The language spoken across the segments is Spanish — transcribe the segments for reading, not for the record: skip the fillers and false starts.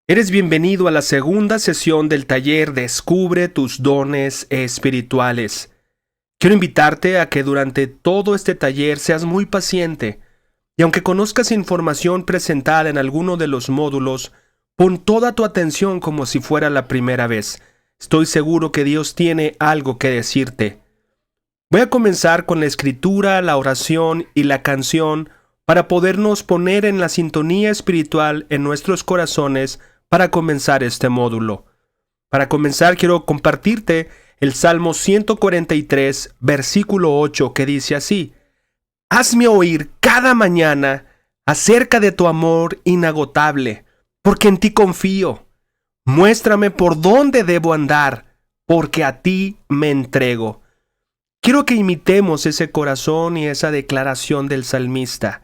Eres bienvenido a la segunda sesión del taller Descubre tus dones espirituales. Quiero invitarte a que durante todo este taller seas muy paciente y aunque conozcas información presentada en alguno de los módulos, pon toda tu atención como si fuera la primera vez. Estoy seguro que Dios tiene algo que decirte. Voy a comenzar con la escritura, la oración y la canción para podernos poner en la sintonía espiritual en nuestros corazones para comenzar este módulo. Para comenzar quiero compartirte el Salmo 143, versículo 8, que dice así: Hazme oír cada mañana acerca de tu amor inagotable, porque en ti confío. Muéstrame por dónde debo andar, porque a ti me entrego. Quiero que imitemos ese corazón y esa declaración del salmista.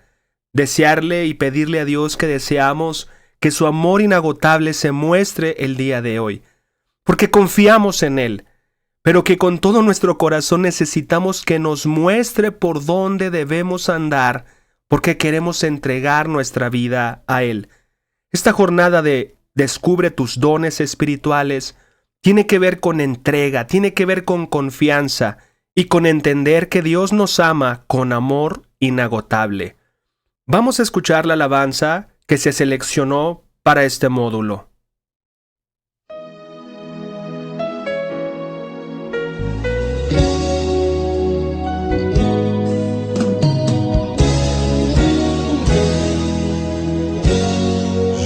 Desearle y pedirle a Dios que deseamos que su amor inagotable se muestre el día de hoy, porque confiamos en Él, pero que con todo nuestro corazón necesitamos que nos muestre por dónde debemos andar, porque queremos entregar nuestra vida a Él. Esta jornada de Descubre tus dones espirituales tiene que ver con entrega, tiene que ver con confianza y con entender que Dios nos ama con amor inagotable. Vamos a escuchar la alabanza que se seleccionó para este módulo.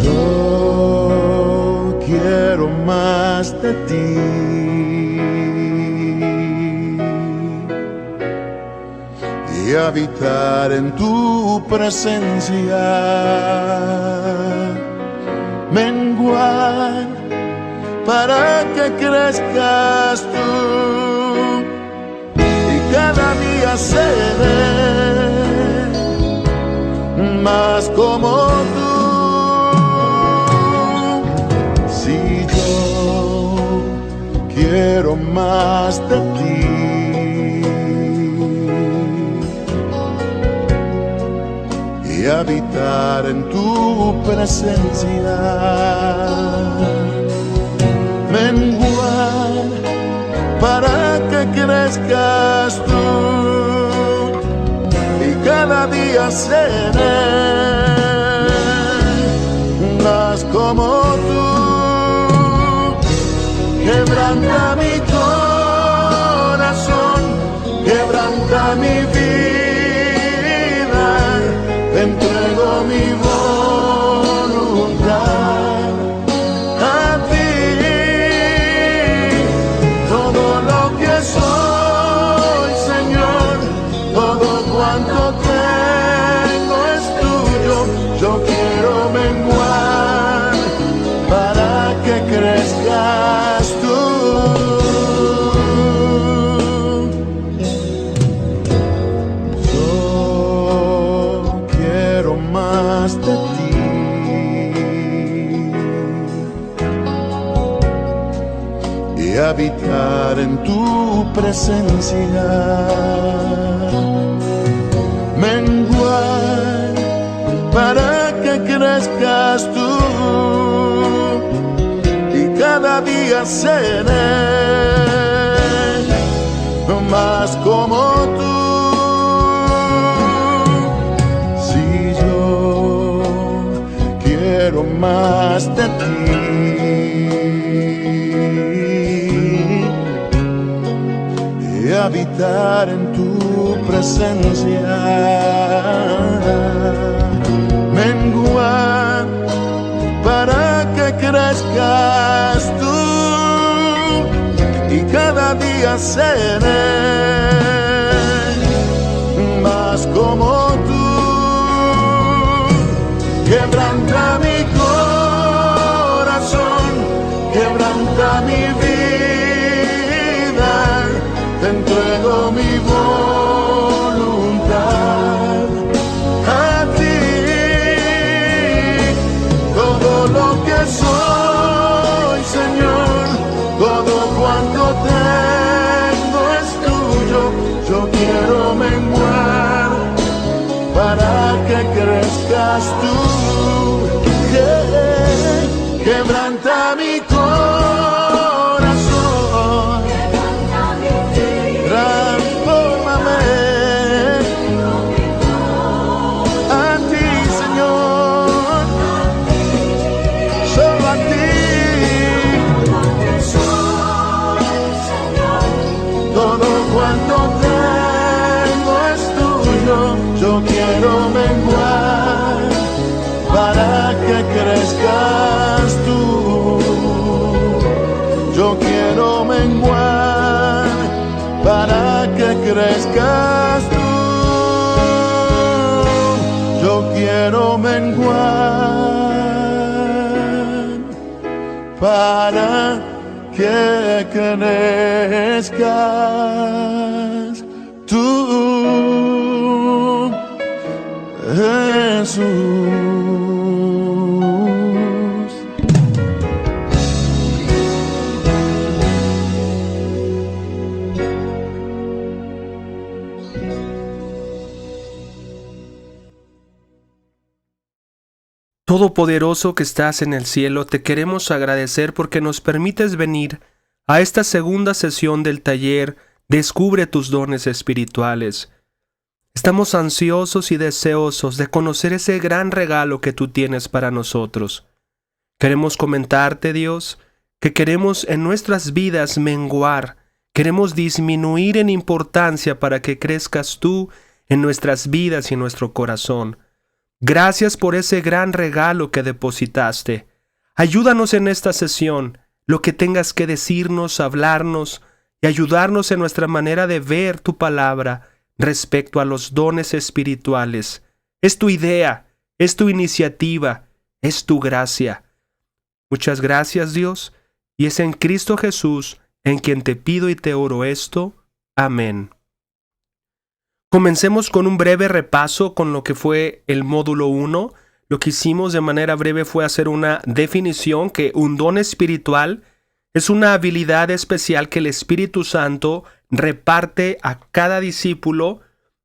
Yo quiero más de ti, y habitar en tu presencia, menguar para que crezcas tú, y cada día seré más como tú. Si yo quiero más de ti, y habitar en tu presencia, menguar para que crezcas tú, y cada día seré más como tú. Quebranta mi corazón, quebranta mi vida, te entrego mi voluntad a ti. Todo lo que soy, Señor, todo cuanto tengo es tuyo. Yo quiero menguar para que crezcas tú. De ti, y habitar en tu presencia, menguar para que crezcas tú, y cada día seré más como tú. Quiero más de ti, y habitar en tu presencia, menguar para que crezcas tú, y cada día seré más como tú. Quebranta mi corazón, quebranta mi vida, te entrego mi voluntad a ti. Todo lo que soy, Señor, todo cuanto tengo es tuyo. Yo quiero menguar para que crezcas tú, quebra crezcas tú. Yo quiero menguar para que crezcas tú. Yo quiero menguar para que crezcas tú, Jesús. Todopoderoso que estás en el cielo, te queremos agradecer porque nos permites venir a esta segunda sesión del taller Descubre tus dones espirituales. Estamos ansiosos y deseosos de conocer ese gran regalo que tú tienes para nosotros. Queremos comentarte, Dios, que queremos en nuestras vidas menguar, queremos disminuir en importancia para que crezcas tú en nuestras vidas y en nuestro corazón. Gracias por ese gran regalo que depositaste. Ayúdanos en esta sesión, lo que tengas que decirnos, hablarnos y ayudarnos en nuestra manera de ver tu palabra respecto a los dones espirituales. Es tu idea, es tu iniciativa, es tu gracia. Muchas gracias, Dios, y es en Cristo Jesús en quien te pido y te oro esto. Amén. Comencemos con un breve repaso con lo que fue el módulo 1. Lo que hicimos de manera breve fue hacer una definición que un don espiritual es una habilidad especial que el Espíritu Santo reparte a cada discípulo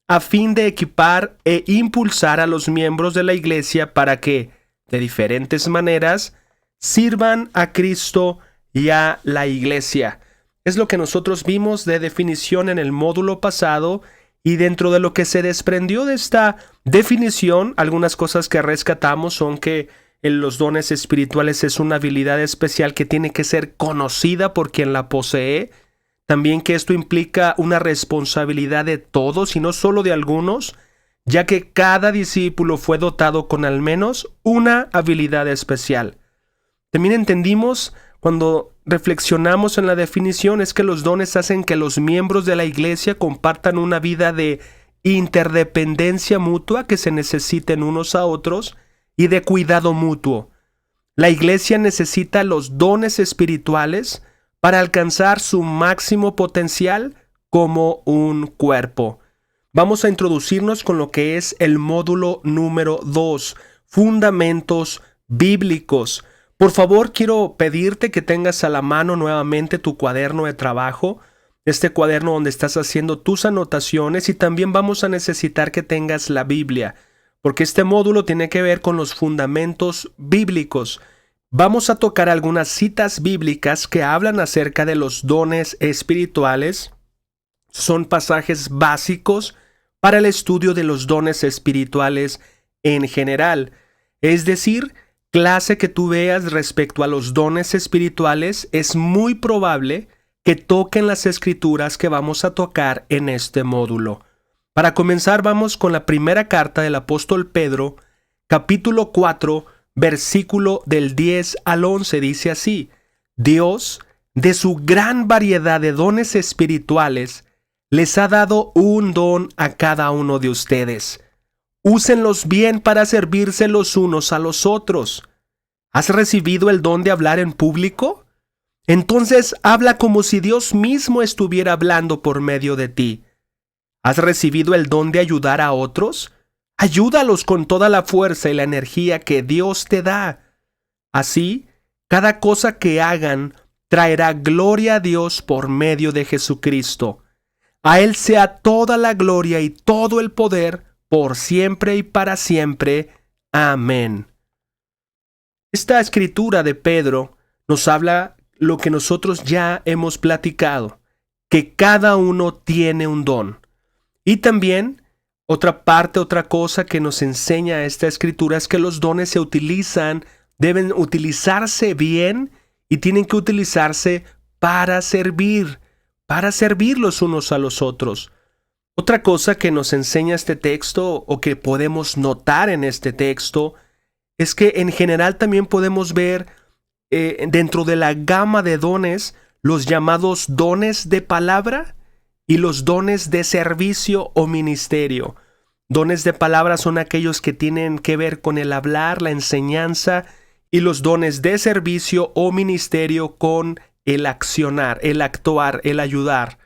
a fin de equipar e impulsar a los miembros de la iglesia para que, de diferentes maneras, sirvan a Cristo y a la iglesia. Es lo que nosotros vimos de definición en el módulo pasado. Y dentro de lo que se desprendió de esta definición, algunas cosas que rescatamos son que los dones espirituales es una habilidad especial que tiene que ser conocida por quien la posee. También que esto implica una responsabilidad de todos y no solo de algunos, ya que cada discípulo fue dotado con al menos una habilidad especial. También entendimos cuando reflexionamos en la definición es que los dones hacen que los miembros de la iglesia compartan una vida de interdependencia mutua, que se necesiten unos a otros, y de cuidado mutuo. La iglesia necesita los dones espirituales para alcanzar su máximo potencial como un cuerpo. Vamos a introducirnos con lo que es el módulo número 2, Fundamentos Bíblicos. Por favor, quiero pedirte que tengas a la mano nuevamente tu cuaderno de trabajo, este cuaderno donde estás haciendo tus anotaciones, y también vamos a necesitar que tengas la Biblia, porque este módulo tiene que ver con los fundamentos bíblicos. Vamos a tocar algunas citas bíblicas que hablan acerca de los dones espirituales. Son pasajes básicos para el estudio de los dones espirituales en general, es decir, clase que tú veas respecto a los dones espirituales, es muy probable que toquen las escrituras que vamos a tocar en este módulo. Para comenzar, vamos con la primera carta del apóstol Pedro, capítulo 4, versículo del 10 al 11, dice así: Dios, de su gran variedad de dones espirituales, les ha dado un don a cada uno de ustedes. Úsenlos bien para servirse los unos a los otros. ¿Has recibido el don de hablar en público? Entonces habla como si Dios mismo estuviera hablando por medio de ti. ¿Has recibido el don de ayudar a otros? Ayúdalos con toda la fuerza y la energía que Dios te da. Así, cada cosa que hagan traerá gloria a Dios por medio de Jesucristo. A Él sea toda la gloria y todo el poder por siempre y para siempre. Amén. Esta escritura de Pedro nos habla lo que nosotros ya hemos platicado, que cada uno tiene un don. Y también otra cosa que nos enseña esta escritura es que los dones se utilizan, deben utilizarse bien y tienen que utilizarse para servir los unos a los otros. Otra cosa que nos enseña este texto o que podemos notar en este texto es que en general también podemos ver dentro de la gama de dones los llamados dones de palabra y los dones de servicio o ministerio. Dones de palabra son aquellos que tienen que ver con el hablar, la enseñanza, y los dones de servicio o ministerio con el accionar, el actuar, el ayudar.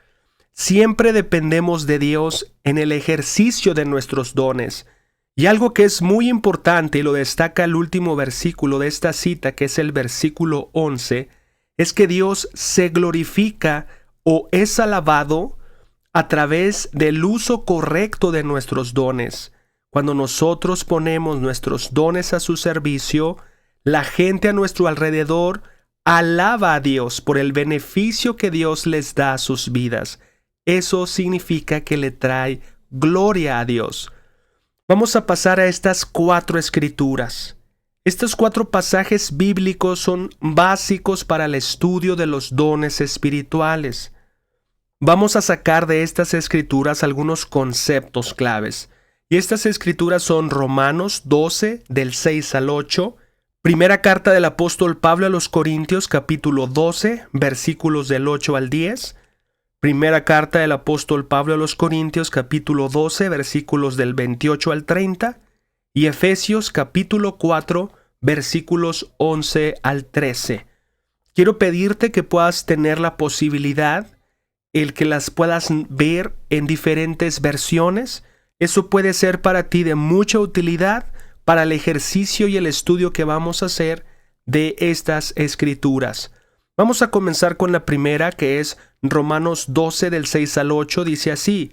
Siempre dependemos de Dios en el ejercicio de nuestros dones. Y algo que es muy importante, y lo destaca el último versículo de esta cita, que es el versículo 11, es que Dios se glorifica o es alabado a través del uso correcto de nuestros dones. Cuando nosotros ponemos nuestros dones a su servicio, la gente a nuestro alrededor alaba a Dios por el beneficio que Dios les da a sus vidas. Eso significa que le trae gloria a Dios. Vamos a pasar a estas 4 escrituras. Estos 4 pasajes bíblicos son básicos para el estudio de los dones espirituales. Vamos a sacar de estas escrituras algunos conceptos claves. Y estas escrituras son Romanos 12, del 6 al 8, primera carta del apóstol Pablo a los Corintios, capítulo 12, versículos del 8 al 10, primera carta del apóstol Pablo a los Corintios, capítulo 12, versículos del 28 al 30, y Efesios, capítulo 4, versículos 11 al 13. Quiero pedirte que puedas tener la posibilidad, el que las puedas ver en diferentes versiones. Eso puede ser para ti de mucha utilidad para el ejercicio y el estudio que vamos a hacer de estas escrituras. Vamos a comenzar con la primera, que es Romanos 12 del 6 al 8, dice así: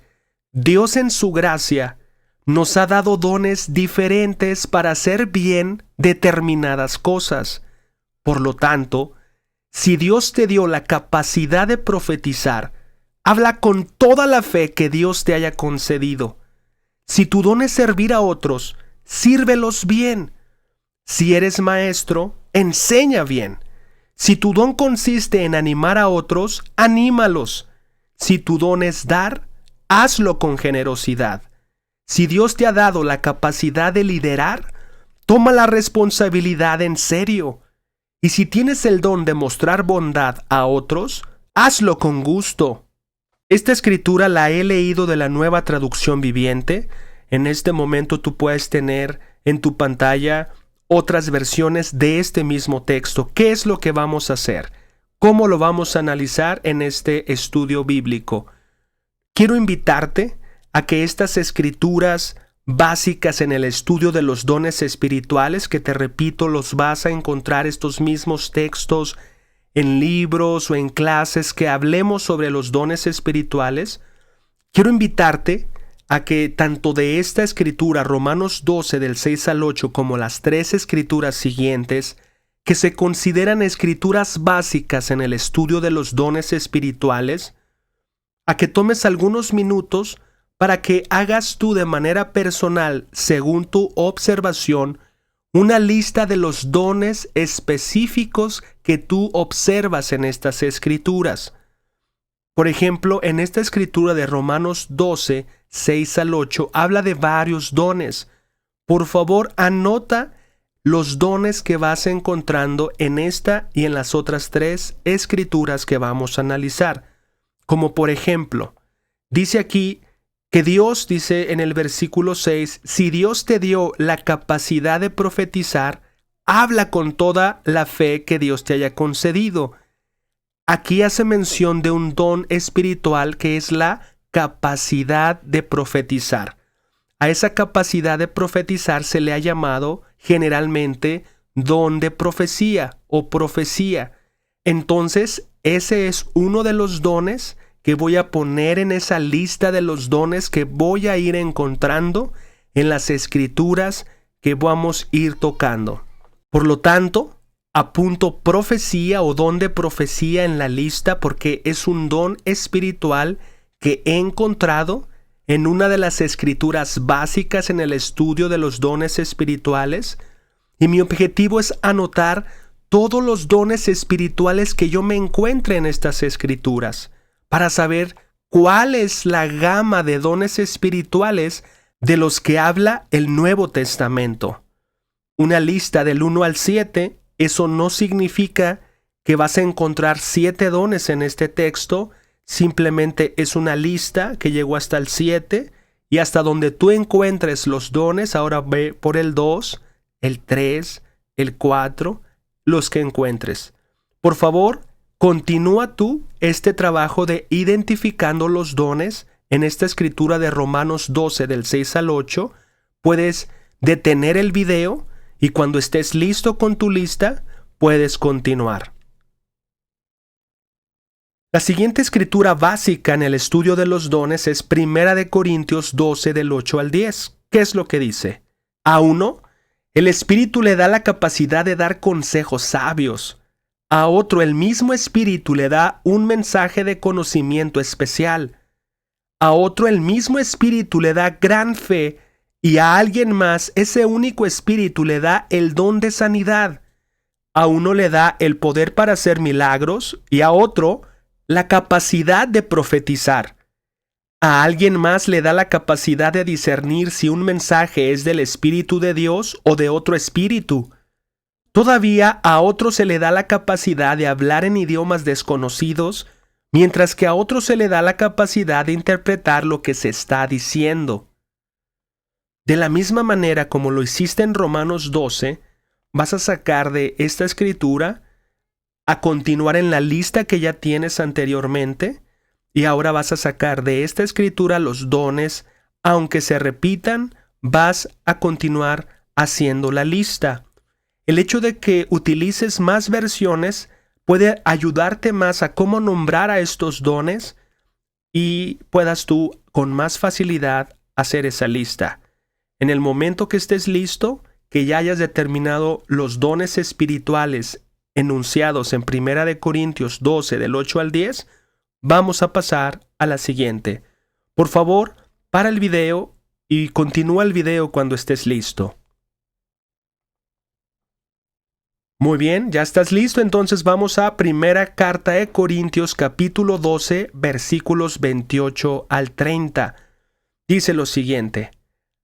Dios en su gracia nos ha dado dones diferentes para hacer bien determinadas cosas. Por lo tanto, si Dios te dio la capacidad de profetizar, habla con toda la fe que Dios te haya concedido. Si tu don es servir a otros, sírvelos bien. Si eres maestro, enseña bien. Si tu don consiste en animar a otros, anímalos. Si tu don es dar, hazlo con generosidad. Si Dios te ha dado la capacidad de liderar, toma la responsabilidad en serio. Y si tienes el don de mostrar bondad a otros, hazlo con gusto. Esta escritura la he leído de la Nueva Traducción Viviente. En este momento tú puedes tener en tu pantalla otras versiones de este mismo texto. ¿Qué es lo que vamos a hacer? ¿Cómo lo vamos a analizar en este estudio bíblico? Quiero invitarte a que estas escrituras básicas en el estudio de los dones espirituales, que te repito, los vas a encontrar estos mismos textos en libros o en clases que hablemos sobre los dones espirituales, quiero invitarte a que tanto de esta escritura, Romanos 12 del 6 al 8, como las 3 escrituras siguientes, que se consideran escrituras básicas en el estudio de los dones espirituales, a que tomes algunos minutos para que hagas tú de manera personal, según tu observación, una lista de los dones específicos que tú observas en estas escrituras. Por ejemplo, en esta escritura de Romanos 12, 6 al 8, habla de varios dones. Por favor, anota los dones que vas encontrando en esta y en las otras 3 escrituras que vamos a analizar. Como por ejemplo, dice aquí que Dios, dice en el versículo 6, si Dios te dio la capacidad de profetizar, habla con toda la fe que Dios te haya concedido. Aquí hace mención de un don espiritual que es la capacidad de profetizar. A esa capacidad de profetizar se le ha llamado generalmente don de profecía o profecía. Entonces, ese es uno de los dones que voy a poner en esa lista de los dones que voy a ir encontrando en las escrituras que vamos a ir tocando. Por lo tanto, apunto profecía o don de profecía en la lista porque es un don espiritual que he encontrado en una de las escrituras básicas en el estudio de los dones espirituales, y mi objetivo es anotar todos los dones espirituales que yo me encuentre en estas escrituras, para saber cuál es la gama de dones espirituales de los que habla el Nuevo Testamento. una lista del 1 al 7, eso no significa que vas a encontrar 7 dones en este texto, simplemente es una lista que llegó hasta el 7 y hasta donde tú encuentres los dones, ahora ve por el 2, el 3, el 4, los que encuentres. Por favor, continúa tú este trabajo de identificando los dones en esta escritura de Romanos 12 del 6 al 8. Puedes detener el video y cuando estés listo con tu lista, puedes continuar. La siguiente escritura básica en el estudio de los dones es 1 Corintios 12 del 8 al 10. ¿Qué es lo que dice? A uno, el Espíritu le da la capacidad de dar consejos sabios. A otro, el mismo Espíritu le da un mensaje de conocimiento especial. A otro, el mismo Espíritu le da gran fe. Y a alguien más, ese único Espíritu le da el don de sanidad. A uno le da el poder para hacer milagros y a otro la capacidad de profetizar. A alguien más le da la capacidad de discernir si un mensaje es del Espíritu de Dios o de otro espíritu. Todavía a otro se le da la capacidad de hablar en idiomas desconocidos, mientras que a otro se le da la capacidad de interpretar lo que se está diciendo. De la misma manera como lo hiciste en Romanos 12, vas a sacar de esta escritura a continuar en la lista que ya tienes anteriormente y ahora vas a sacar de esta escritura los dones, aunque se repitan, vas a continuar haciendo la lista. El hecho de que utilices más versiones puede ayudarte más a cómo nombrar a estos dones y puedas tú con más facilidad hacer esa lista. En el momento que estés listo, que ya hayas determinado los dones espirituales enunciados en 1 Corintios 12 del 8 al 10, vamos a pasar a la siguiente. Por favor, para el video y continúa el video cuando estés listo. Muy bien, ya estás listo, entonces vamos a primera carta de Corintios capítulo 12 versículos 28 al 30. Dice lo siguiente: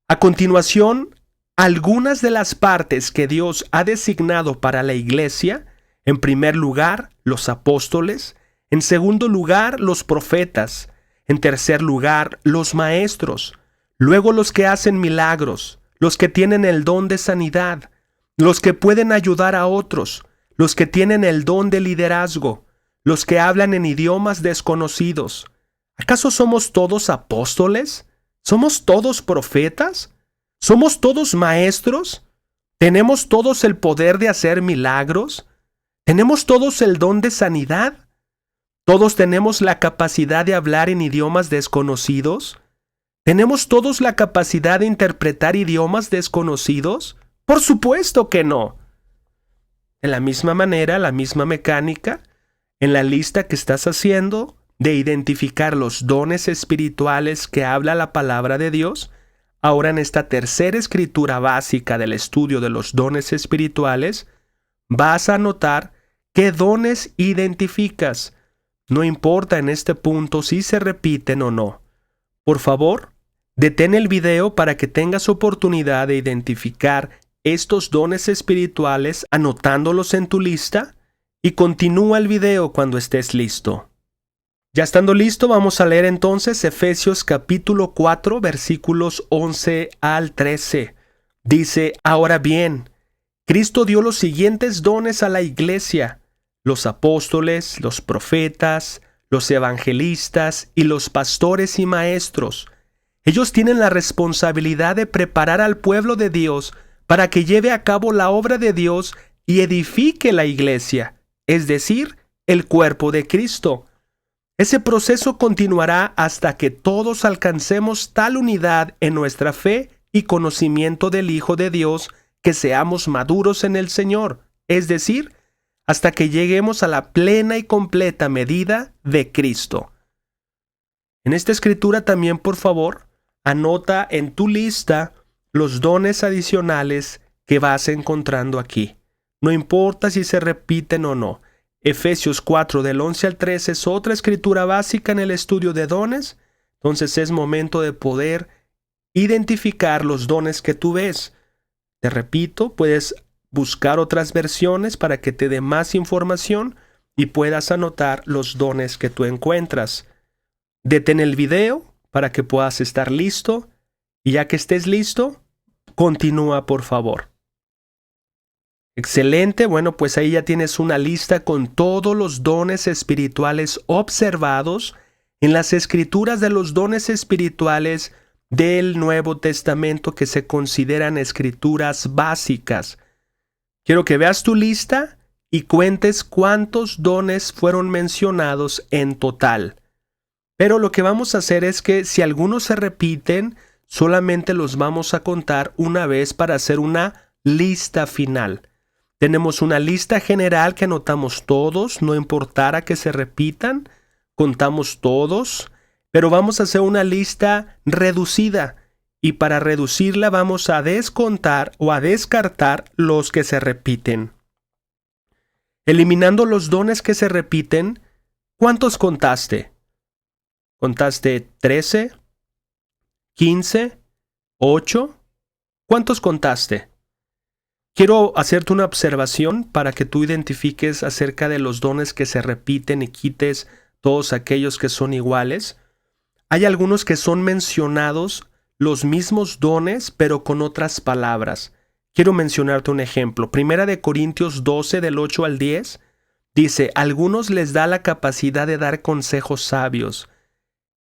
a continuación, algunas de las partes que Dios ha designado para la iglesia, en primer lugar, los apóstoles, en segundo lugar, los profetas, en tercer lugar, los maestros, luego los que hacen milagros, los que tienen el don de sanidad, los que pueden ayudar a otros, los que tienen el don de liderazgo, los que hablan en idiomas desconocidos. ¿Acaso somos todos apóstoles? ¿Somos todos profetas? ¿Somos todos maestros? ¿Tenemos todos el poder de hacer milagros? ¿Tenemos todos el don de sanidad? ¿Todos tenemos la capacidad de hablar en idiomas desconocidos? ¿Tenemos todos la capacidad de interpretar idiomas desconocidos? Por supuesto que no. De la misma manera, la misma mecánica, en la lista que estás haciendo de identificar los dones espirituales que habla la palabra de Dios, ahora en esta tercera escritura básica del estudio de los dones espirituales, vas a notar qué dones identificas. No importa en este punto si se repiten o no. Por favor, detén el video para que tengas oportunidad de identificar estos dones espirituales anotándolos en tu lista y continúa el video cuando estés listo. Ya estando listo, vamos a leer entonces Efesios capítulo 4 versículos 11 al 13. Dice: ahora bien, Cristo dio los siguientes dones a la iglesia: los apóstoles, los profetas, los evangelistas y los pastores y maestros. Ellos tienen la responsabilidad de preparar al pueblo de Dios para que lleve a cabo la obra de Dios y edifique la iglesia, es decir, el cuerpo de Cristo. Ese proceso continuará hasta que todos alcancemos tal unidad en nuestra fe y conocimiento del Hijo de Dios que seamos maduros en el Señor, es decir, hasta que lleguemos a la plena y completa medida de Cristo. En esta escritura también, por favor, anota en tu lista los dones adicionales que vas encontrando aquí. No importa si se repiten o no. Efesios 4 del 11 al 13 es otra escritura básica en el estudio de dones. Entonces es momento de poder identificar los dones que tú ves. Te repito, puedes buscar otras versiones para que te dé más información y puedas anotar los dones que tú encuentras. Detén el video para que puedas estar listo y ya que estés listo, continúa por favor. Excelente, bueno, pues ahí ya tienes una lista con todos los dones espirituales observados en las escrituras de los dones espirituales del Nuevo Testamento que se consideran escrituras básicas. Quiero que veas tu lista y cuentes cuántos dones fueron mencionados en total. Pero lo que vamos a hacer es que si algunos se repiten, solamente los vamos a contar una vez para hacer una lista final. Tenemos una lista general que anotamos todos, no importara que se repitan, contamos todos, pero vamos a hacer una lista reducida y para reducirla vamos a descontar o a descartar los que se repiten. Eliminando los dones que se repiten, ¿cuántos contaste? ¿Contaste 13? ¿15? ¿8? ¿Cuántos contaste? Quiero hacerte una observación para que tú identifiques acerca de los dones que se repiten y quites todos aquellos que son iguales. Hay algunos que son mencionados los mismos dones, pero con otras palabras. Quiero mencionarte un ejemplo. Primera de Corintios 12, del 8 al 10, dice, a algunos les da la capacidad de dar consejos sabios.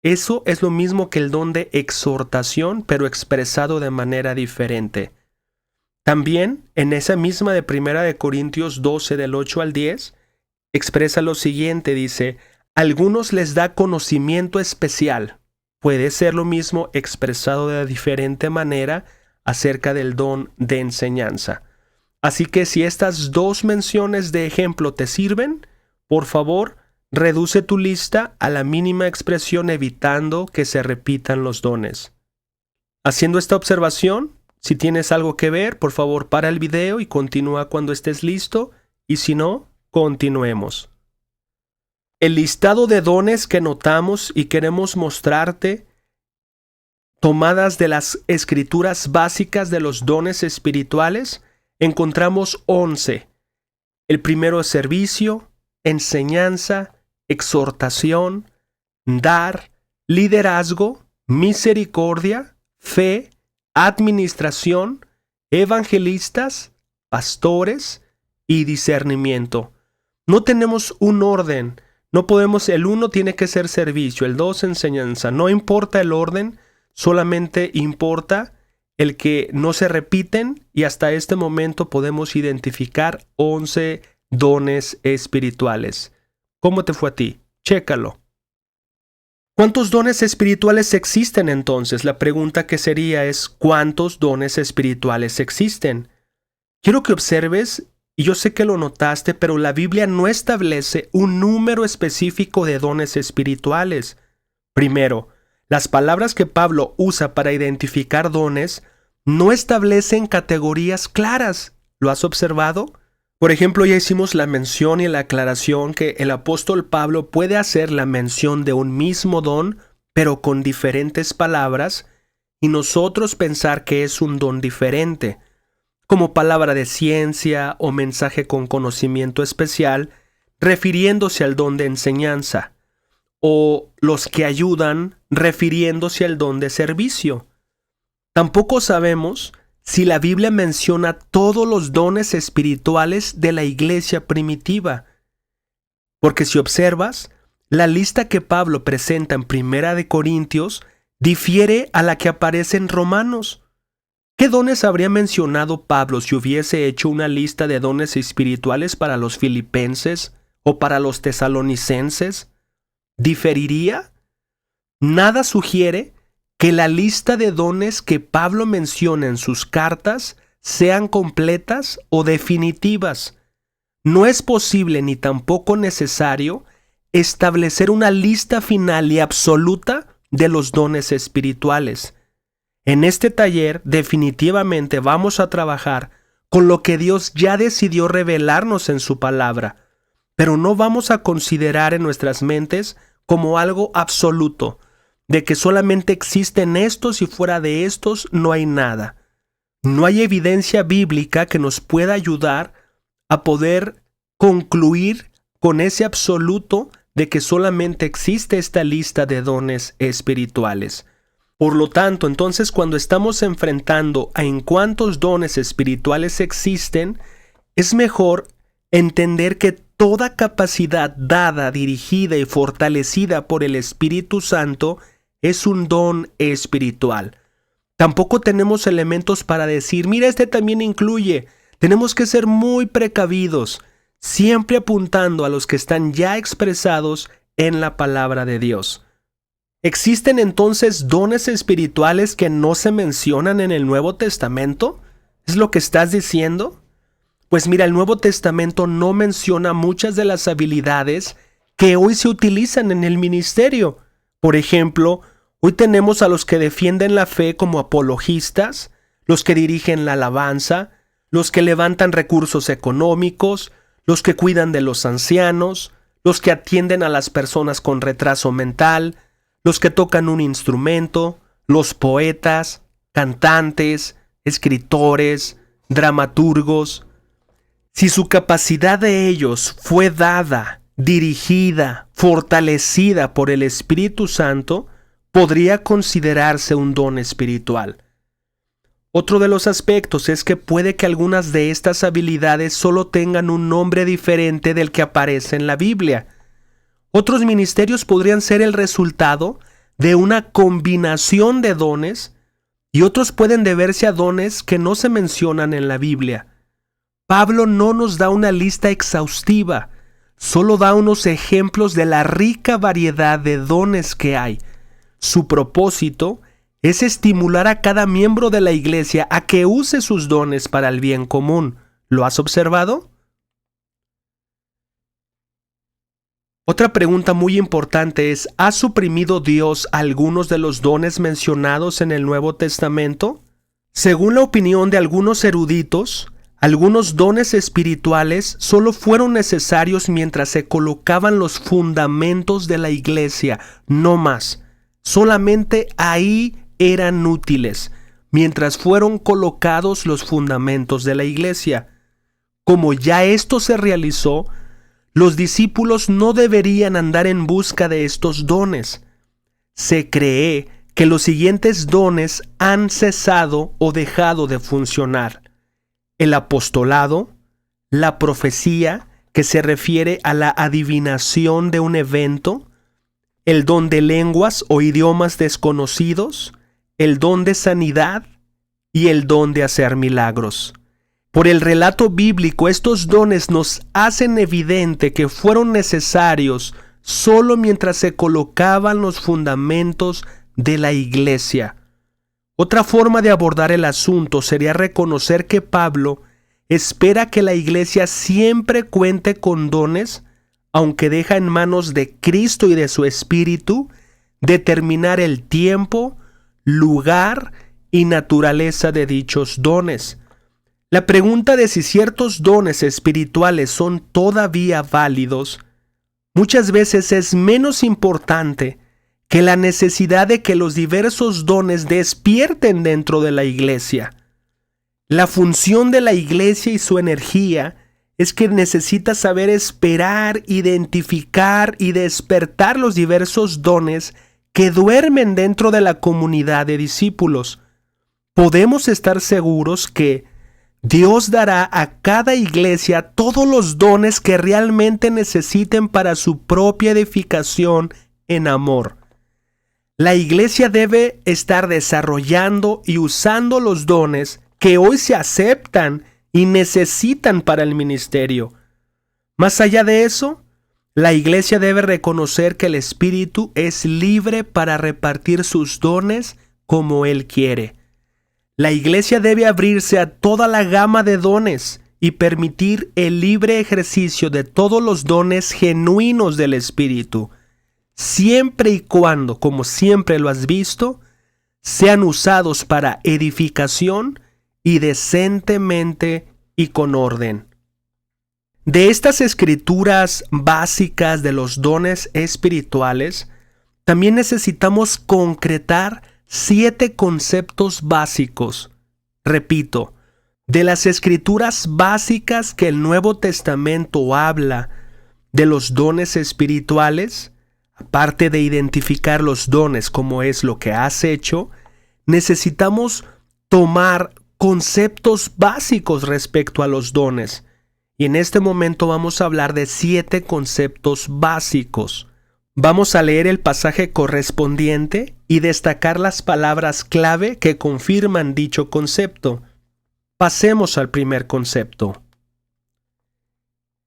Eso es lo mismo que el don de exhortación, pero expresado de manera diferente. También, en esa misma de Primera de Corintios 12, del 8 al 10, expresa lo siguiente, dice, a algunos les da conocimiento especial. Puede ser lo mismo expresado de diferente manera acerca del don de enseñanza. Así que si estas dos menciones de ejemplo te sirven, por favor, reduce tu lista a la mínima expresión evitando que se repitan los dones. Haciendo esta observación, si tienes algo que ver, por favor para el video y continúa cuando estés listo, y si no, continuemos. El listado de dones que notamos y queremos mostrarte, tomadas de las escrituras básicas de los dones espirituales, encontramos 11. El primero es servicio, enseñanza, exhortación, dar, liderazgo, misericordia, fe, administración, evangelistas, pastores y discernimiento. No tenemos un orden. No podemos, el 1 tiene que ser servicio, el 2 enseñanza. No importa el orden, solamente importa el que no se repiten y hasta este momento podemos identificar 11 dones espirituales. ¿Cómo te fue a ti? Chécalo. ¿Cuántos dones espirituales existen entonces? La pregunta que sería es ¿cuántos dones espirituales existen? Quiero que observes, y yo sé que lo notaste, pero la Biblia no establece un número específico de dones espirituales. Primero, las palabras que Pablo usa para identificar dones no establecen categorías claras. ¿Lo has observado? Por ejemplo, ya hicimos la mención y la aclaración que el apóstol Pablo puede hacer la mención de un mismo don, pero con diferentes palabras, y nosotros pensar que es un don diferente, como palabra de ciencia o mensaje con conocimiento especial, refiriéndose al don de enseñanza, o los que ayudan, refiriéndose al don de servicio. Tampoco sabemos si la Biblia menciona todos los dones espirituales de la iglesia primitiva. Porque si observas, la lista que Pablo presenta en Primera de Corintios difiere a la que aparece en Romanos. ¿Qué dones habría mencionado Pablo si hubiese hecho una lista de dones espirituales para los filipenses o para los tesalonicenses? ¿Diferiría? Nada sugiere que la lista de dones que Pablo menciona en sus cartas sean completas o definitivas. No es posible ni tampoco necesario establecer una lista final y absoluta de los dones espirituales. En este taller definitivamente vamos a trabajar con lo que Dios ya decidió revelarnos en su palabra, pero no vamos a considerar en nuestras mentes como algo absoluto, de que solamente existen estos y fuera de estos no hay nada. No hay evidencia bíblica que nos pueda ayudar a poder concluir con ese absoluto de que solamente existe esta lista de dones espirituales. Por lo tanto, entonces, cuando estamos enfrentando a en cuántos dones espirituales existen, es mejor entender que toda capacidad dada, dirigida y fortalecida por el Espíritu Santo es un don espiritual. Tampoco tenemos elementos para decir, mira, este también incluye. Tenemos que ser muy precavidos, siempre apuntando a los que están ya expresados en la palabra de Dios. ¿Existen entonces dones espirituales que no se mencionan en el Nuevo Testamento? ¿Es lo que estás diciendo? Pues mira, el Nuevo Testamento no menciona muchas de las habilidades que hoy se utilizan en el ministerio. Por ejemplo, hoy tenemos a los que defienden la fe como apologistas, los que dirigen la alabanza, los que levantan recursos económicos, los que cuidan de los ancianos, los que atienden a las personas con retraso mental, los que tocan un instrumento, los poetas, cantantes, escritores, dramaturgos. Si su capacidad de ellos fue dada, dirigida, fortalecida por el Espíritu Santo, podría considerarse un don espiritual. Otro de los aspectos es que puede que algunas de estas habilidades solo tengan un nombre diferente del que aparece en la Biblia. Otros ministerios podrían ser el resultado de una combinación de dones y otros pueden deberse a dones que no se mencionan en la Biblia. Pablo no nos da una lista exhaustiva, solo da unos ejemplos de la rica variedad de dones que hay. Su propósito es estimular a cada miembro de la iglesia a que use sus dones para el bien común. ¿Lo has observado? Otra pregunta muy importante es, ¿ha suprimido Dios algunos de los dones mencionados en el Nuevo Testamento? Según la opinión de algunos eruditos, algunos dones espirituales solo fueron necesarios mientras se colocaban los fundamentos de la iglesia, no más. Solamente ahí eran útiles, mientras fueron colocados los fundamentos de la iglesia. Como ya esto se realizó, los discípulos no deberían andar en busca de estos dones. Se cree que los siguientes dones han cesado o dejado de funcionar: el apostolado, la profecía, que se refiere a la adivinación de un evento, el don de lenguas o idiomas desconocidos, el don de sanidad y el don de hacer milagros. Por el relato bíblico, estos dones nos hacen evidente que fueron necesarios solo mientras se colocaban los fundamentos de la iglesia. Otra forma de abordar el asunto sería reconocer que Pablo espera que la iglesia siempre cuente con dones, aunque deja en manos de Cristo y de su Espíritu determinar el tiempo, lugar y naturaleza de dichos dones. La pregunta de si ciertos dones espirituales son todavía válidos muchas veces es menos importante que la necesidad de que los diversos dones despierten dentro de la iglesia. La función de la iglesia y su energía es que necesita saber esperar, identificar y despertar los diversos dones que duermen dentro de la comunidad de discípulos. Podemos estar seguros que Dios dará a cada iglesia todos los dones que realmente necesiten para su propia edificación en amor. La iglesia debe estar desarrollando y usando los dones que hoy se aceptan y necesitan para el ministerio. Más allá de eso, la iglesia debe reconocer que el Espíritu es libre para repartir sus dones como Él quiere. La iglesia debe abrirse a toda la gama de dones y permitir el libre ejercicio de todos los dones genuinos del Espíritu, siempre y cuando, como siempre lo has visto, sean usados para edificación y decentemente y con orden. De estas escrituras básicas de los dones espirituales, también necesitamos concretar 7 conceptos básicos Repito, de las escrituras básicas que el Nuevo Testamento habla de los dones espirituales, aparte de identificar los dones como es lo que has hecho, necesitamos tomar conceptos básicos respecto a los dones. Y en este momento vamos a hablar de 7 conceptos básicos. Vamos a leer el pasaje correspondiente y destacar las palabras clave que confirman dicho concepto. Pasemos al primer concepto.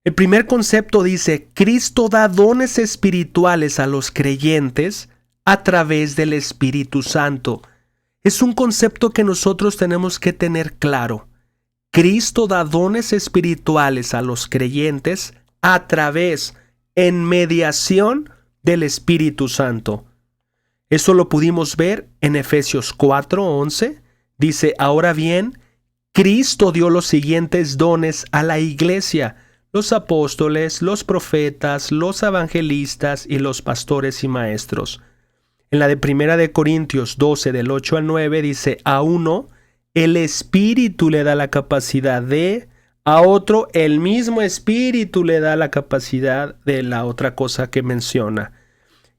El primer concepto dice: Cristo da dones espirituales a los creyentes a través del Espíritu Santo. Es un concepto que nosotros tenemos que tener claro. Cristo da dones espirituales a los creyentes a través, en mediación del Espíritu Santo. Eso lo pudimos ver en Efesios 4:11. Dice: ahora bien, Cristo dio los siguientes dones a la iglesia: los apóstoles, los profetas, los evangelistas y los pastores y maestros. En la de 1 de Corintios 12, del 8 al 9, dice: a uno el Espíritu le da la capacidad de, a otro el mismo Espíritu le da la capacidad de la otra cosa que menciona.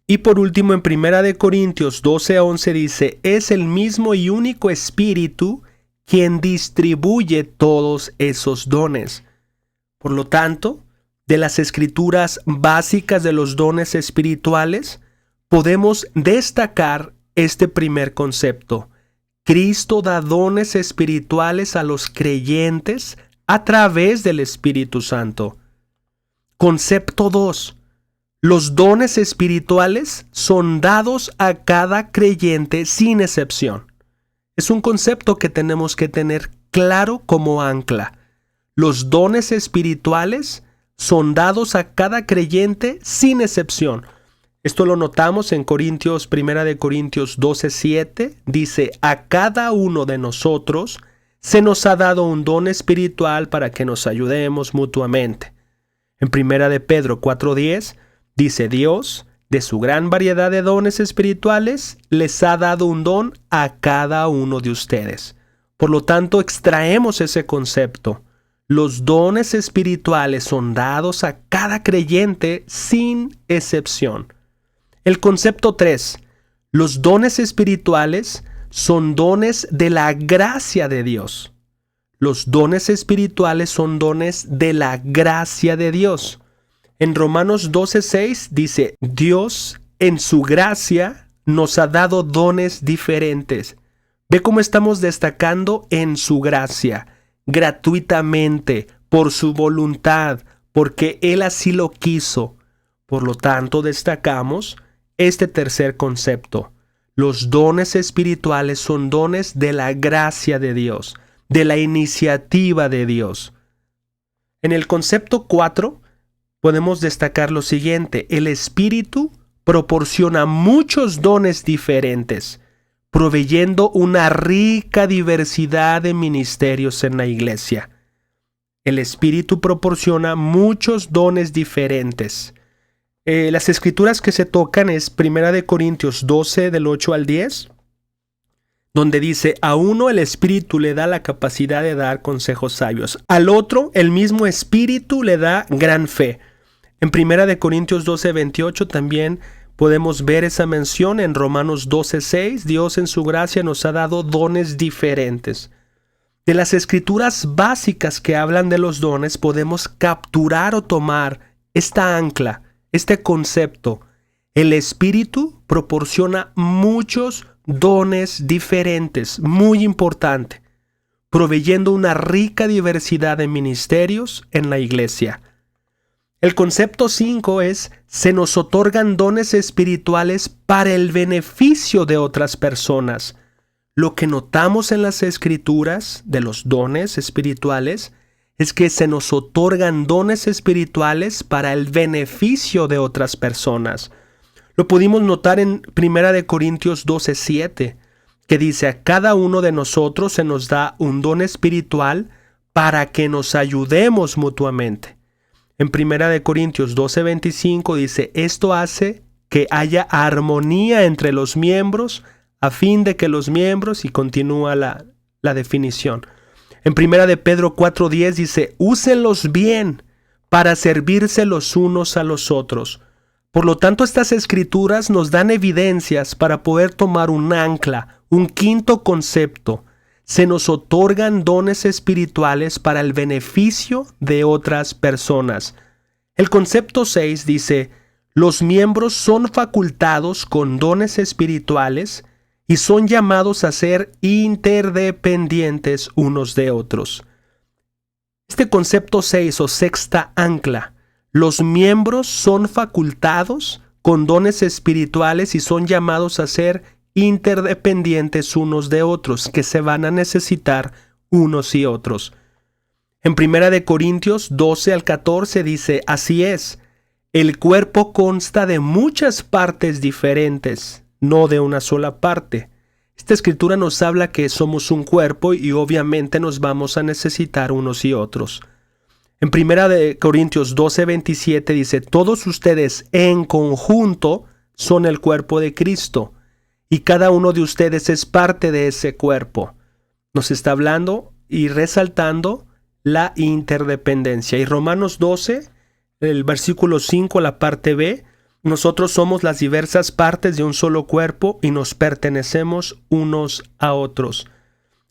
Y por último, en 1 de Corintios 12 a 11 dice: es el mismo y único Espíritu quien distribuye todos esos dones. Por lo tanto, de las escrituras básicas de los dones espirituales, podemos destacar este primer concepto. Cristo da dones espirituales a los creyentes a través del Espíritu Santo. Concepto 2. Los dones espirituales son dados a cada creyente sin excepción. Es un concepto que tenemos que tener claro como ancla. Los dones espirituales son dados a cada creyente sin excepción. Esto lo notamos en 1 de Corintios 12:7. Dice: a cada uno de nosotros se nos ha dado un don espiritual para que nos ayudemos mutuamente. En 1 de Pedro 4:10 dice: Dios, de su gran variedad de dones espirituales, les ha dado un don a cada uno de ustedes. Por lo tanto, extraemos ese concepto. Los dones espirituales son dados a cada creyente sin excepción. El concepto 3. Los dones espirituales son dones de la gracia de Dios. Los dones espirituales son dones de la gracia de Dios. En Romanos 12:6 dice: Dios en su gracia nos ha dado dones diferentes. Ve cómo estamos destacando en su gracia, gratuitamente, por su voluntad, porque Él así lo quiso. Por lo tanto, destacamos este tercer concepto. Los dones espirituales son dones de la gracia de Dios, de la iniciativa de Dios. En el concepto 4 podemos destacar lo siguiente: el Espíritu proporciona muchos dones diferentes, proveyendo una rica diversidad de ministerios en la iglesia. El Espíritu proporciona muchos dones diferentes. Las escrituras que se tocan es 1 de Corintios 12, del 8 al 10, donde dice: a uno el Espíritu le da la capacidad de dar consejos sabios, al otro el mismo Espíritu le da gran fe. En 1 de Corintios 12, 28 también podemos ver esa mención. En Romanos 12, 6, Dios en su gracia nos ha dado dones diferentes. De las escrituras básicas que hablan de los dones podemos capturar o tomar esta ancla, este concepto. El Espíritu proporciona muchos dones diferentes, muy importante, proveyendo una rica diversidad de ministerios en la iglesia. El concepto 5 es: se nos otorgan dones espirituales para el beneficio de otras personas. Lo que notamos en las escrituras de los dones espirituales es que se nos otorgan dones espirituales para el beneficio de otras personas. Lo pudimos notar en 1 de Corintios 12:7, que dice: a cada uno de nosotros se nos da un don espiritual para que nos ayudemos mutuamente. En 1 de Corintios 12:25 dice: esto hace que haya armonía entre los miembros, a fin de que los miembros, y continúa la la definición. En 1 de Pedro 4:10 dice, úsenlos bien para servirse los unos a los otros. Por lo tanto, estas escrituras nos dan evidencias para poder tomar un ancla, un quinto concepto. Se nos otorgan dones espirituales para el beneficio de otras personas. El concepto 6 dice, los miembros son facultados con dones espirituales y son llamados a ser interdependientes unos de otros. Este concepto 6 o sexta ancla, los miembros son facultados con dones espirituales y son llamados a ser interdependientes unos de otros, que se van a necesitar unos y otros. En 1 de Corintios 12 al 14 dice, así es, el cuerpo consta de muchas partes diferentes, no de una sola parte. Esta escritura nos habla que somos un cuerpo y obviamente nos vamos a necesitar unos y otros. En 1 de Corintios 12:27 dice, todos ustedes en conjunto son el cuerpo de Cristo y cada uno de ustedes es parte de ese cuerpo. Nos está hablando y resaltando la interdependencia. Y Romanos 12, el versículo 5, la parte B, nosotros somos las diversas partes de un solo cuerpo y nos pertenecemos unos a otros.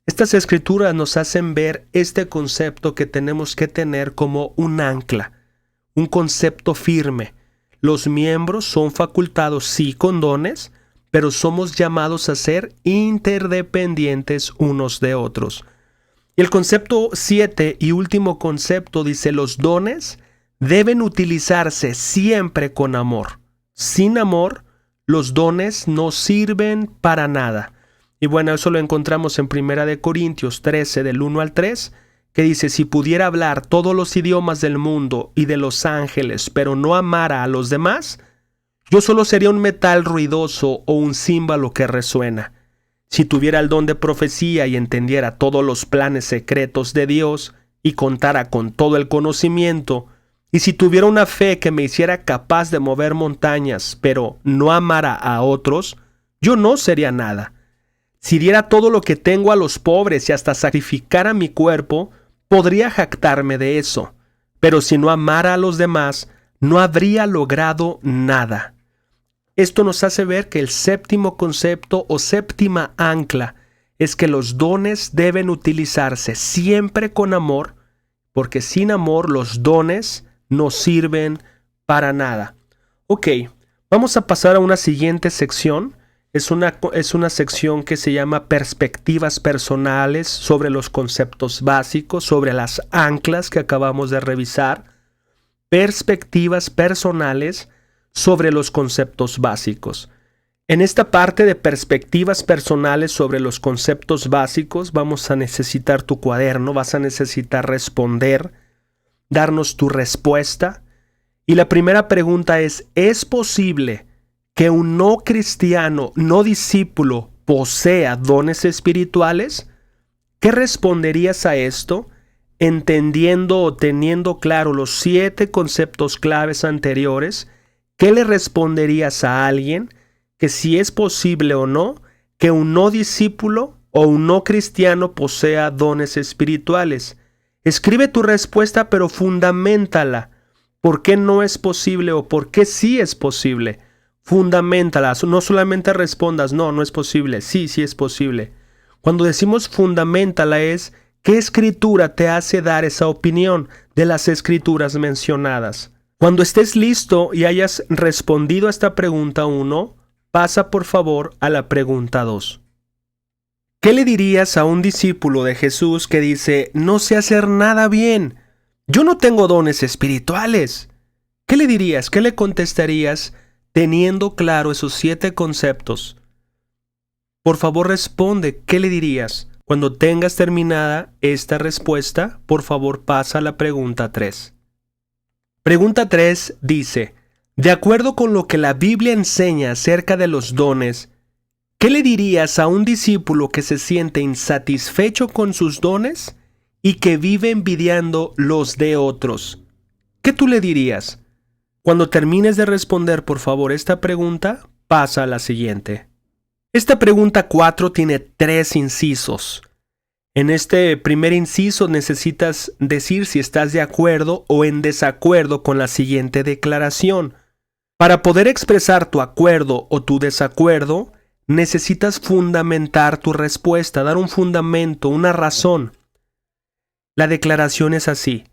Estas escrituras nos hacen ver este concepto que tenemos que tener como un ancla, un concepto firme. Los miembros son facultados, sí, con dones, pero somos llamados a ser interdependientes unos de otros. Y el concepto 7 y último concepto dice, los dones deben utilizarse siempre con amor. Sin amor, los dones no sirven para nada. Y bueno, eso lo encontramos en 1 de Corintios 13, del 1 al 3, que dice, si pudiera hablar todos los idiomas del mundo y de los ángeles, pero no amara a los demás, yo solo sería un metal ruidoso o un címbalo que resuena. Si tuviera el don de profecía y entendiera todos los planes secretos de Dios y contara con todo el conocimiento, y si tuviera una fe que me hiciera capaz de mover montañas, pero no amara a otros, yo no sería nada. Si diera todo lo que tengo a los pobres y hasta sacrificara mi cuerpo, podría jactarme de eso. Pero si no amara a los demás, no habría logrado nada. Esto nos hace ver que el séptimo concepto o séptima ancla es que los dones deben utilizarse siempre con amor, porque sin amor los dones no sirven para nada. Ok, vamos a pasar a una siguiente sección. Es una sección que se llama perspectivas personales sobre los conceptos básicos, sobre las anclas que acabamos de revisar. Perspectivas personales sobre los conceptos básicos. En esta parte de perspectivas personales sobre los conceptos básicos vamos a necesitar tu cuaderno, vas a necesitar responder, darnos tu respuesta. Y la primera pregunta ¿es posible que un no cristiano, no discípulo, posea dones espirituales? ¿Qué responderías a esto, entendiendo o teniendo claro los 7 conceptos claves anteriores? ¿Qué le responderías a alguien que si es posible o no que un no discípulo o un no cristiano posea dones espirituales? Escribe tu respuesta, pero fundamentala. ¿Por qué no es posible o por qué sí es posible? Fundamentala. No solamente respondas, no es posible. Sí es posible. Cuando decimos fundamentala es ¿qué escritura te hace dar esa opinión de las escrituras mencionadas? Cuando estés listo y hayas respondido a esta pregunta 1, pasa por favor a la pregunta 2. ¿Qué le dirías a un discípulo de Jesús que dice, no sé hacer nada bien? Yo no tengo dones espirituales. ¿Qué le dirías? ¿Qué le contestarías teniendo claro esos 7 conceptos? Por favor responde, ¿qué le dirías? Cuando tengas terminada esta respuesta, por favor pasa a la pregunta 3. Pregunta 3 dice, de acuerdo con lo que la Biblia enseña acerca de los dones, ¿qué le dirías a un discípulo que se siente insatisfecho con sus dones y que vive envidiando los de otros? ¿Qué tú le dirías? Cuando termines de responder, por favor, esta pregunta, pasa a la siguiente. Esta pregunta 4 tiene 3 incisos. En este primer inciso necesitas decir si estás de acuerdo o en desacuerdo con la siguiente declaración. Para poder expresar tu acuerdo o tu desacuerdo, necesitas fundamentar tu respuesta, dar un fundamento, una razón. La declaración es así.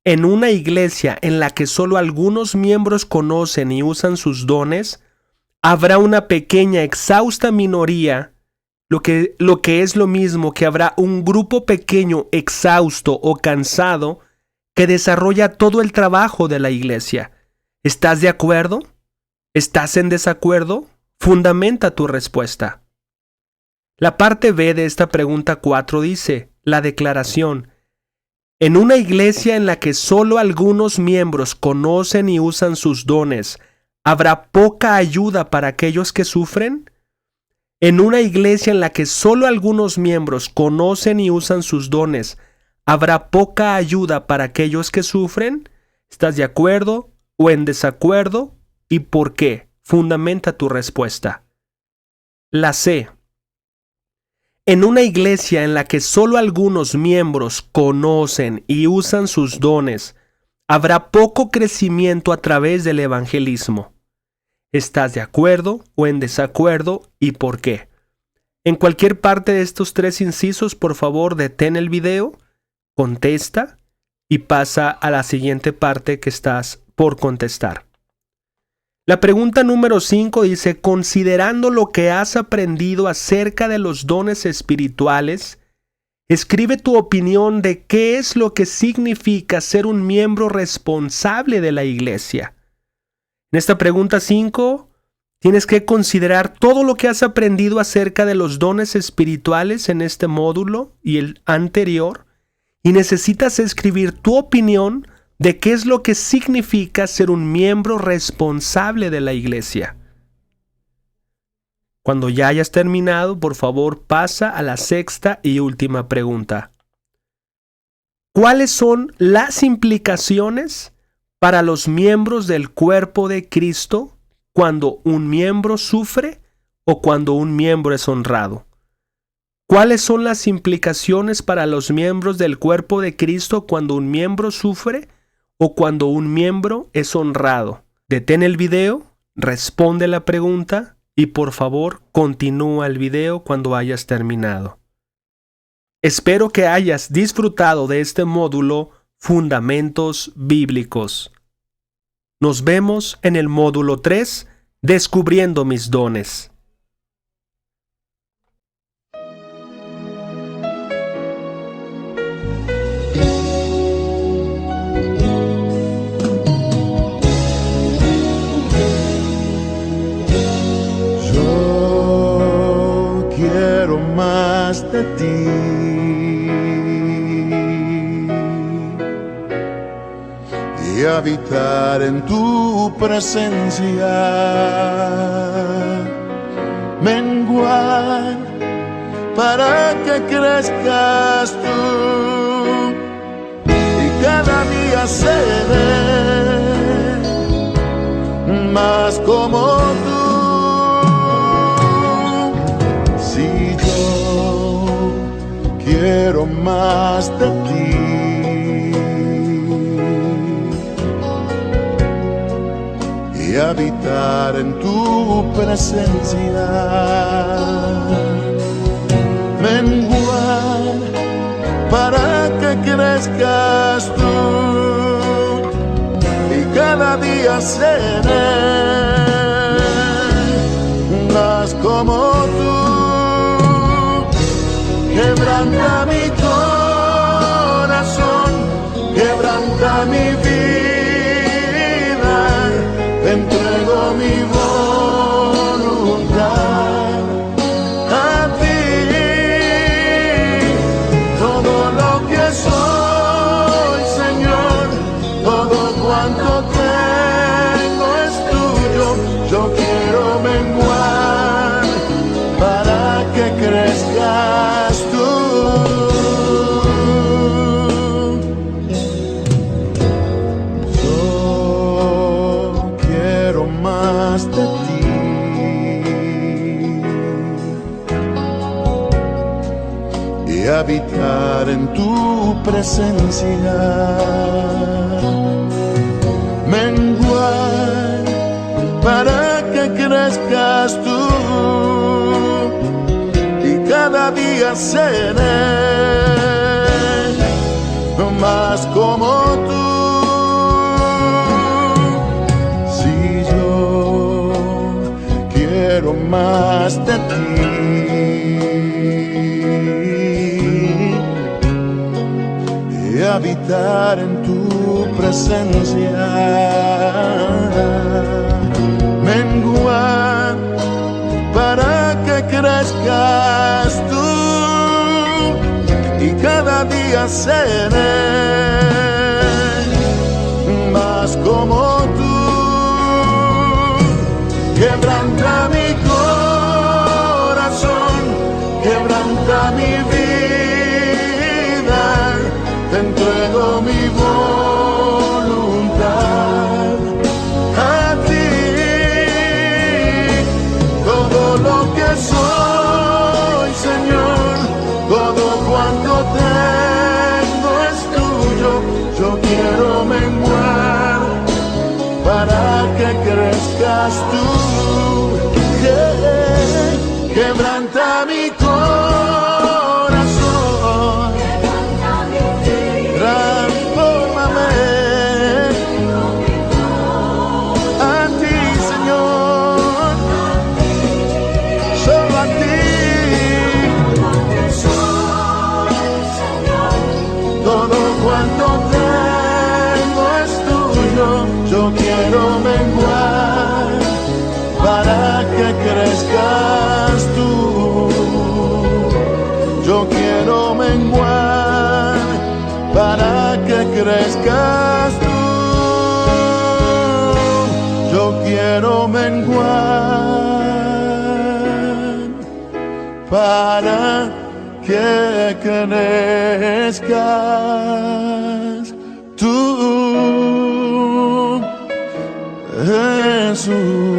En una iglesia en la que solo algunos miembros conocen y usan sus dones, habrá una pequeña, exhausta minoría, lo que es lo mismo que habrá un grupo pequeño, exhausto o cansado que desarrolla todo el trabajo de la iglesia. ¿Estás de acuerdo? ¿Estás en desacuerdo? Fundamenta tu respuesta. La parte B de esta pregunta 4 dice, la declaración. En una iglesia en la que solo algunos miembros conocen y usan sus dones, ¿habrá poca ayuda para aquellos que sufren? En una iglesia en la que solo algunos miembros conocen y usan sus dones, ¿habrá poca ayuda para aquellos que sufren? ¿Estás de acuerdo o en desacuerdo? ¿Y por qué? Fundamenta tu respuesta. La C. En una iglesia en la que solo algunos miembros conocen y usan sus dones, habrá poco crecimiento a través del evangelismo. ¿Estás de acuerdo o en desacuerdo y por qué? En cualquier parte de estos tres incisos, por favor, detén el video, contesta y pasa a la siguiente parte que estás por contestar. La pregunta número 5 dice, considerando lo que has aprendido acerca de los dones espirituales, escribe tu opinión de qué es lo que significa ser un miembro responsable de la iglesia. En esta pregunta 5, tienes que considerar todo lo que has aprendido acerca de los dones espirituales en este módulo y el anterior, y necesitas escribir tu opinión de qué es lo que significa ser un miembro responsable de la iglesia. Cuando ya hayas terminado, por favor, pasa a la sexta y última pregunta. ¿Cuáles son las implicaciones para los miembros del cuerpo de Cristo cuando un miembro sufre o cuando un miembro es honrado? ¿Cuáles son las implicaciones para los miembros del cuerpo de Cristo cuando un miembro sufre o cuando un miembro es honrado? Detén el video, responde la pregunta y por favor continúa el video cuando hayas terminado. Espero que hayas disfrutado de este módulo Fundamentos Bíblicos. Nos vemos en el módulo 3, Descubriendo mis dones. Yo quiero más de ti. Y habitar en tu presencia, menguar para que crezcas tú y cada día seré más como tú. Si yo quiero más de ti, y habitar en tu presencia, menguar para que crezcas tú y cada día seré más como tú. Quebranta mi corazón, quebranta mi vida. Te entrego mi voluntad a ti, todo lo que soy, Señor, todo cuanto tengo es tuyo. Yo quiero menguar para que crezcas tú. De ti y habitar en tu presencia. Menguar para que crezcas tú, y cada día seré más como tú. Si yo quiero más de ti, y habitar en tu presencia. Menguar para que crezcas tú, y cada día seré más como tú. Quebranta mi corazón, quebranta mi vida, te entrego mi voluntad a ti. Todo lo que soy, Señor, todo cuanto tengo es tuyo. Yo quiero menguar para que crezcas tú. Quebranta mi corazón, transfórmame a ti, Señor, solo a ti. Todo cuanto tengo es tuyo. Yo quiero menguar para que crezcas tú. Yo quiero menguar para que crezcas tú. Yo quiero menguar para que crezcas tú, Jesús.